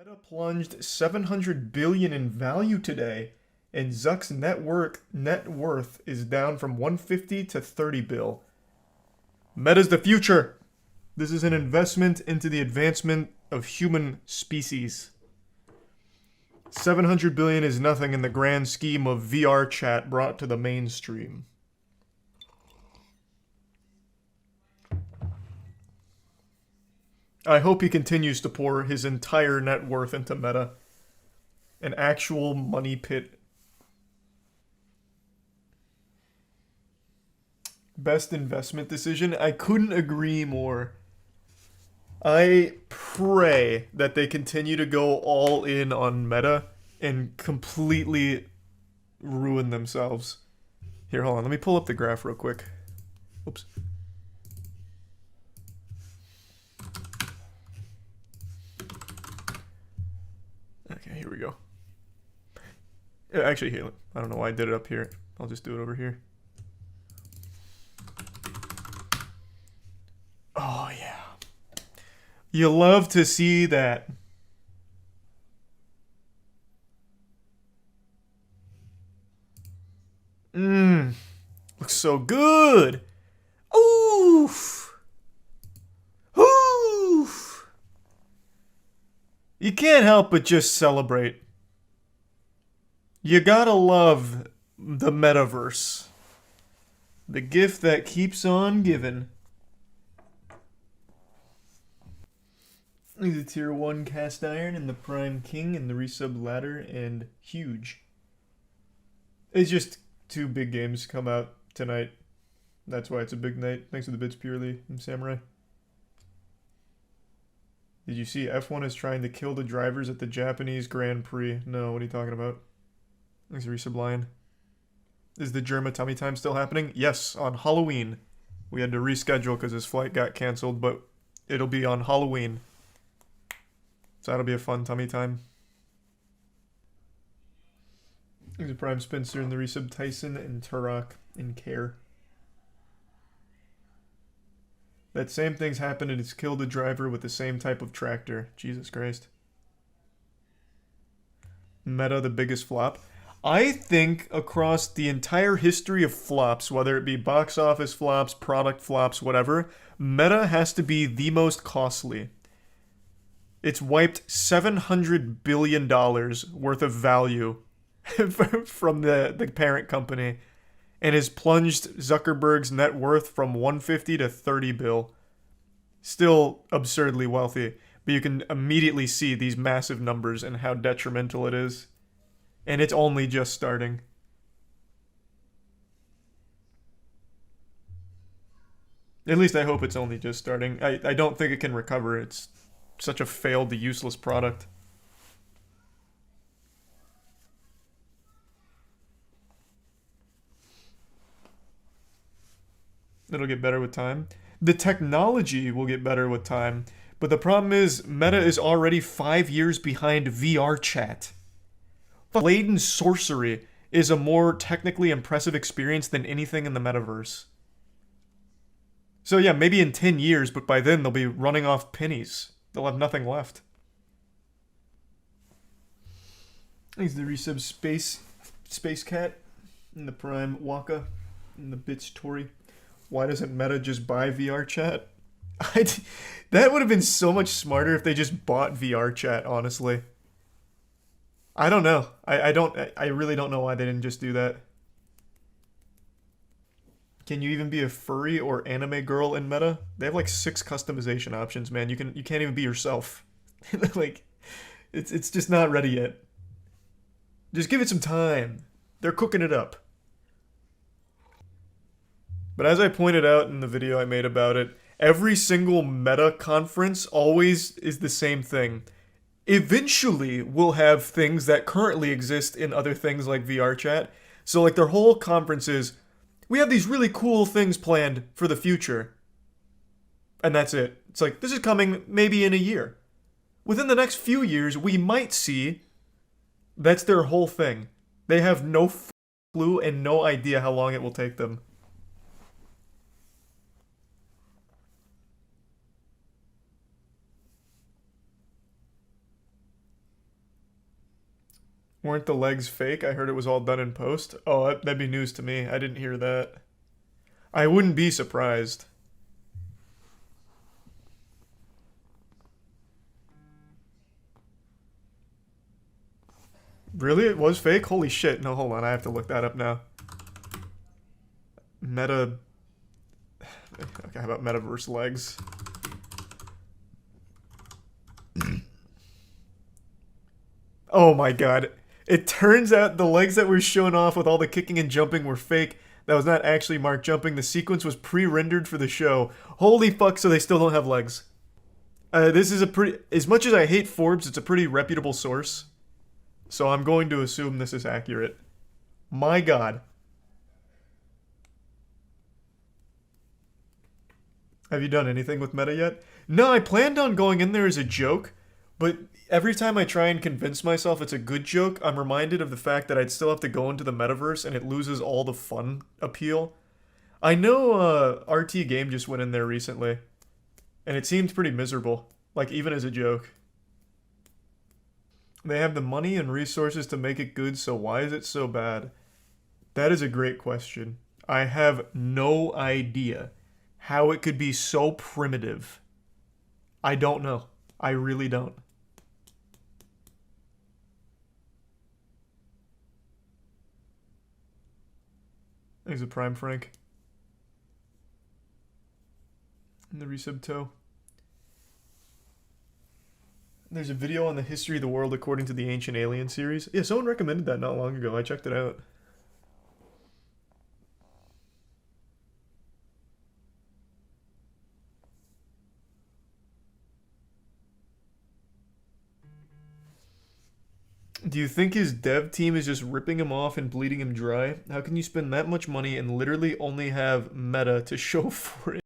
Meta plunged 700 billion in value today, and Zuck's net worth is down from 150 to 30 bill. Meta's the future. This is an investment into the advancement of human species. 700 billion is nothing in the grand scheme of VR chat brought to the mainstream. I hope he continues to pour his entire net worth into Meta. An actual money pit. Best investment decision? I couldn't agree more. I pray that they continue to go all in on Meta and completely ruin themselves. Here, hold on. Let me pull up the graph real quick. Oops. Okay, here we go. Actually, here, I don't know why I did it up here. I'll just do it over here. Oh, yeah. You love to see that. Looks so good. Oof. Oof. You can't help but just celebrate. You gotta love the metaverse. The gift that keeps on giving. The tier 1 cast iron and the prime king and the resub ladder and huge. It's just 2 big games come out tonight. That's why it's a big night. Thanks for the bits purely and Samurai. Did you see F1 is trying to kill the drivers at the Japanese Grand Prix? No, what are you talking about? Thanks for resub lion. Is the Germa tummy time still happening? Yes, on Halloween. We had to reschedule because his flight got canceled, but it'll be on Halloween. So that'll be a fun tummy time. There's a Prime Spencer in the resub Tyson and Turok in Care. That same thing's happened and it's killed a driver with the same type of tractor. Jesus Christ. Meta, the biggest flop. I think across the entire history of flops, whether it be box office flops, product flops, whatever, Meta has to be the most costly. It's wiped $700 billion worth of value from the parent company and has plunged Zuckerberg's net worth from 150 to 30 bill. Still absurdly wealthy, but you can immediately see these massive numbers and how detrimental it is. And it's only just starting. At least I hope it's only just starting. I don't think it can recover. It's such a failed, useless product. It'll get better with time. The technology will get better with time. But the problem is, Meta is already 5 years behind VR chat. Blatant sorcery is a more technically impressive experience than anything in the metaverse. So yeah, maybe in 10 years, but by then they'll be running off pennies. They'll have nothing left. He's the resub Space Cat, and the Prime Waka, and the Bits Tori. Why doesn't Meta just buy VR chat? That would have been so much smarter if they just bought VR chat, honestly. I don't know. I really don't know why they didn't just do that. Can you even be a furry or anime girl in Meta? They have like 6 customization options, man. You can't even be yourself. Like, it's just not ready yet. Just give it some time. They're cooking it up. But as I pointed out in the video I made about it, every single Meta conference always is the same thing. Eventually, we'll have things that currently exist in other things like VR chat. So like their whole conference is, we have these really cool things planned for the future. And that's it. It's like, this is coming maybe in a year. Within the next few years, we might see that's their whole thing. They have no clue and no idea how long it will take them. Weren't the legs fake? I heard it was all done in post. Oh, that'd be news to me. I didn't hear that. I wouldn't be surprised. Really? It was fake? Holy shit. No, hold on. I have to look that up now. Meta... Okay, how about metaverse legs? Oh my god. It turns out the legs that were shown off with all the kicking and jumping were fake. That was not actually Mark jumping. The sequence was pre-rendered for the show. Holy fuck, so they still don't have legs. This is a pretty... As much as I hate Forbes, it's a pretty reputable source. So I'm going to assume this is accurate. My god. Have you done anything with Meta yet? No, I planned on going in there as a joke, but every time I try and convince myself it's a good joke, I'm reminded of the fact that I'd still have to go into the metaverse and it loses all the fun appeal. I know RT Game just went in there recently, and it seemed pretty miserable, like even as a joke. They have the money and resources to make it good, so why is it so bad? That is a great question. I have no idea how it could be so primitive. I don't know. I really don't. There's a Prime Frank. And the resub toe. There's a video on the history of the world according to the Ancient Alien series. Yeah, someone recommended that not long ago. I checked it out. Do you think his dev team is just ripping him off and bleeding him dry? How can you spend that much money and literally only have Meta to show for it?